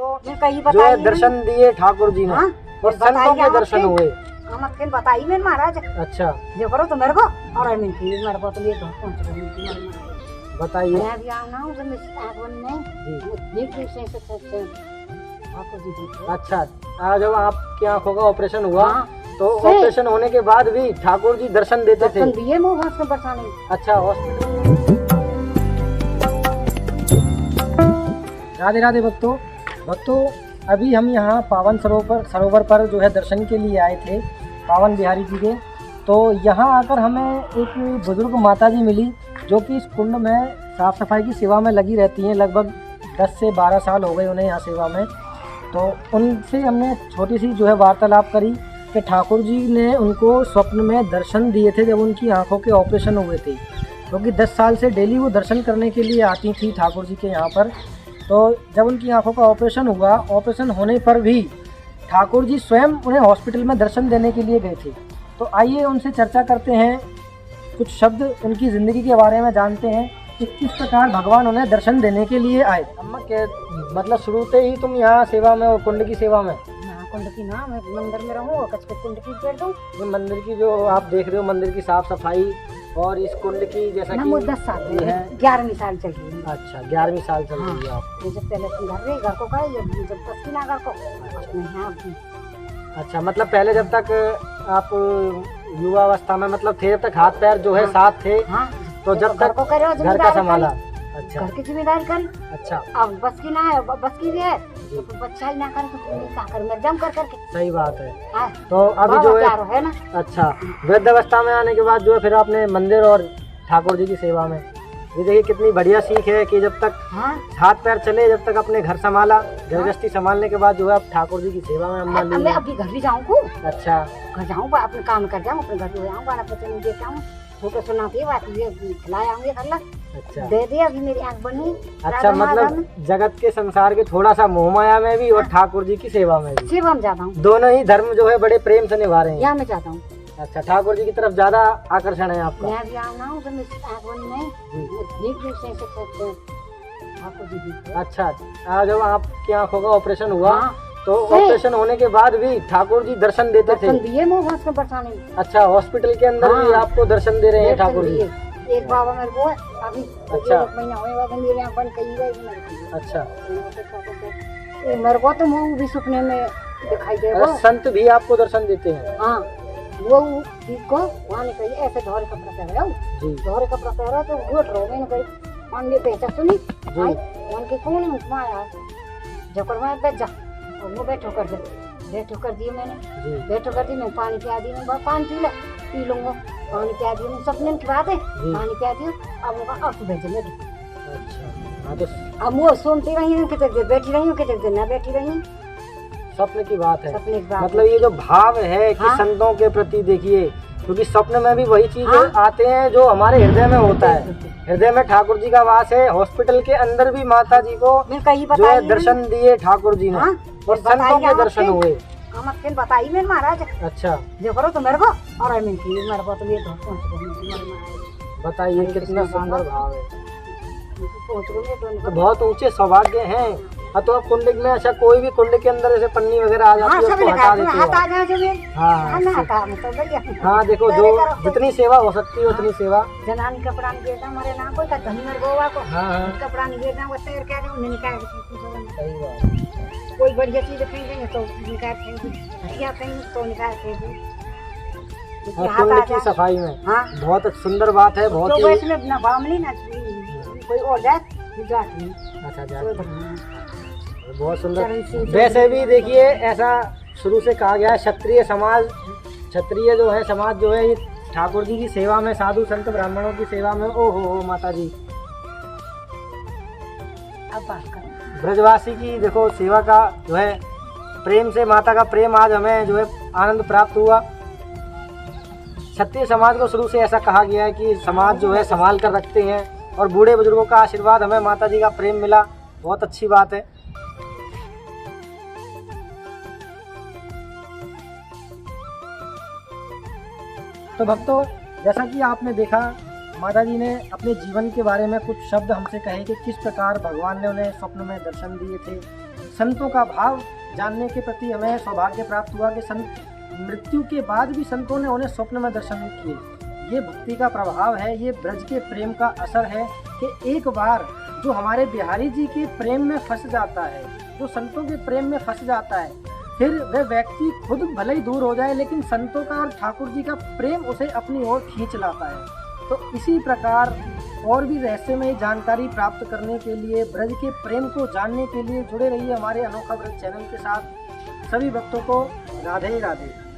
को कहीं जो है दर्शन दिए ठाकुर जी ने और संतों के दर्शन हुए। मत खेल बताई मैं महाराज। अच्छा जो करो तो मेरे को और मेरे को तो ये पहुंच रही बताइए। मैं भी आऊँ ना उसे अच्छा जब आपकी आंखों का ऑपरेशन हुआ तो ऑपरेशन होने के बाद भी ठाकुर जी दर्शन देते थे? दिए बचाने। अच्छा हॉस्पिटल। राधे राधे भक्तों अभी हम यहाँ पावन सरोवर पर जो है दर्शन के लिए आए थे पावन बिहारी जी के। तो यहाँ आकर हमें एक बुजुर्ग माता जी मिली जो कि इस कुंड में साफ़ सफाई की सेवा में लगी रहती हैं। लगभग 10 से 12 साल हो गए उन्हें यहाँ सेवा में। तो उनसे हमने छोटी सी जो है वार्तालाप करी कि ठाकुर जी ने उनको स्वप्न में दर्शन दिए थे जब उनकी आंखों के ऑपरेशन हुए थे, क्योंकि 10 साल से डेली वो दर्शन करने के लिए आती थी ठाकुर जी के यहाँ पर। तो जब उनकी आंखों का ऑपरेशन हुआ, ऑपरेशन होने पर भी ठाकुर जी स्वयं उन्हें हॉस्पिटल में दर्शन देने के लिए गए थे। तो आइए उनसे चर्चा करते हैं, कुछ शब्द उनकी ज़िंदगी के बारे में जानते हैं कि किस प्रकार भगवान उन्हें दर्शन देने के लिए आए। अम्मा के मतलब शुरू से ही तुम यहाँ सेवा में और कुंड की सेवा में? कुंड की ना मैं मंदिर में रहूँ और कुंड की कर दूँ। ये मंदिर की जो आप देख रहे हो मंदिर की साफ सफाई और इस कुंड की जैसा कि 10 साल है, 11वीं साल चल रही है। अच्छा 11वीं साल चल रही है आप? जब पहले घर को का जब 10 की ना घर को। अच्छा मतलब पहले जब तक आप युवा अवस्था में मतलब थे जब तक हाथ पैर जो है साथ थे तो जब तक घर का संभाला। अच्छा घर की जिम्मेदारी कर। अच्छा अब बस की ना है, बस की भी है तो बच्चा ही ना करे तो क्या कर मैं जम कर करके। सही बात है। तो अभी जो है ना अच्छा वृद्ध अवस्था में आने के बाद जो है फिर आपने मंदिर और ठाकुर जी की सेवा में, ये देखिए कितनी बढ़िया सीख है कि जब तक हाथ पैर चले जब तक अपने घर संभाला, गृहस्थी संभालने के बाद जो है आप ठाकुर जी की सेवा में अम्मा ली। मैं अभी घर भी जाऊँ। अच्छा घर जाऊँ अपने काम कर जाऊँ, अपने घर पे जाऊँगा अपने देता हूँ तो सुनाती बात ये खिलाया आऊँगी कर ला। अच्छा दे दिया अभी मेरी आँख बनी। अच्छा मतलब जगत के संसार के थोड़ा सा मोह माया में भी और ठाकुर जी की सेवा में भी, सेवा में जाता हूँ। दोनों ही धर्म जो है बड़े प्रेम से निभा रहे हैं। यहाँ मैं जाता हूँ। अच्छा ठाकुर जी की तरफ ज्यादा आकर्षण है आपका? मैं भी आऊँ ना तो मेरी आँख बनी ठाकुर जी। अच्छा जब आपकी आँखों का ऑपरेशन हुआ तो ऑपरेशन होने के बाद भी ठाकुर जी दर्शन देते थे? दिए बचाने। अच्छा हॉस्पिटल के अंदर भी आपको दर्शन दे रहे हैं ठाकुर जी? एक बाबा मेरे को अभी अच्छा महीना हुआ मेरे यहाँ पर कई। अच्छा मेरे को तो मुँह भी सपने में दिखाई दे। संत भी आपको दर्शन देते हैं? हाँ वो को वहाँ ने कही ऐसे धोरे कपड़ा पहन रहा धोरे कपड़ा पहन तो घोट रहा मैंने कही मान बेचा सुनी मान के कौन है उसमें आया जो करवाए बैठ जा और वो बैठो कर दिए मैंने बैठो कर दी। मैं पानी पिया दी, मैं पानी पी लूंगा पानी पिया दी। मैं सपने की बात है पानी पिया दी। अब वो अब तो भेजे मेरी। अच्छा अब वो सुनती रही हूँ कितने बैठी रही हूँ कितने ना बैठी रही हूँ। स्वप्न की बात है। सपने की बात मतलब ये जो भाव है कि संतों के प्रति देखिए, क्योंकि स्वप्न में भी वही चीज आते हैं जो हमारे हृदय में होता है। हृदय में ठाकुर जी का वास है। हॉस्पिटल के अंदर भी माता जी को जो है दर्शन दिए ठाकुर जी ने और संतों के दर्शन हुए। बताई मैंने महाराज। अच्छा जो करो तो मेरे को और मेरे को तो ये बताइए कितना सुंदर भाव है। तो बहुत ऊंचे सौभाग्य हैं। तो अब कुंड में अच्छा कोई भी कुंड के अंदर ऐसे पन्नी वगैरह आ जाती है उसको हटा देते हैं। हाँ देखो जो जितनी सेवा हो सकती है उतनी सेवा। जनानी कपड़ा नहीं देता हमारे नाम कोई धनी मेरे गोवा को कपड़ा नहीं देता वो तैर क्या उन्हें निकाल। सही बात। कोई बढ़िया चीज खरीदेंगे तो निकाल हटिया कहीं तो निकाल कुंड की सफाई में बहुत सुंदर बात है। बहुत कोई और जाए। अच्छा बहुत सुंदर। वैसे भी देखिए ऐसा शुरू से कहा गया है क्षत्रिय समाज, क्षत्रिय जो है समाज जो है ये ठाकुर जी की सेवा में, साधु संत ब्राह्मणों की सेवा में ओ हो माता जी। अब बात करें ब्रजवासी की देखो सेवा का जो है प्रेम से, माता का प्रेम आज हमें जो है आनंद प्राप्त हुआ। क्षत्रिय समाज को शुरू से ऐसा कहा गया है कि समाज जो है संभाल कर रखते हैं और बूढ़े बुजुर्गों का आशीर्वाद हमें माता जी का प्रेम मिला, बहुत अच्छी बात है। तो भक्तों जैसा कि आपने देखा माता जी ने अपने जीवन के बारे में कुछ शब्द हमसे कहे कि किस प्रकार भगवान ने उन्हें स्वप्न में दर्शन दिए थे संतों का भाव जानने के प्रति हमें सौभाग्य प्राप्त हुआ कि संत मृत्यु के बाद भी संतों ने उन्हें स्वप्न में दर्शन किए। ये भक्ति का प्रभाव है, ये ब्रज के प्रेम का असर है कि एक बार जो हमारे बिहारी जी के प्रेम में फंस जाता है, जो संतों के प्रेम में फंस जाता है, फिर वह व्यक्ति खुद भले ही दूर हो जाए लेकिन संतों का और ठाकुर जी का प्रेम उसे अपनी ओर खींच लाता है। तो इसी प्रकार और भी रहस्यमय जानकारी प्राप्त करने के लिए, ब्रज के प्रेम को जानने के लिए जुड़े रहिए हमारे अनोखा ब्रज चैनल के साथ। सभी भक्तों को राधे राधे।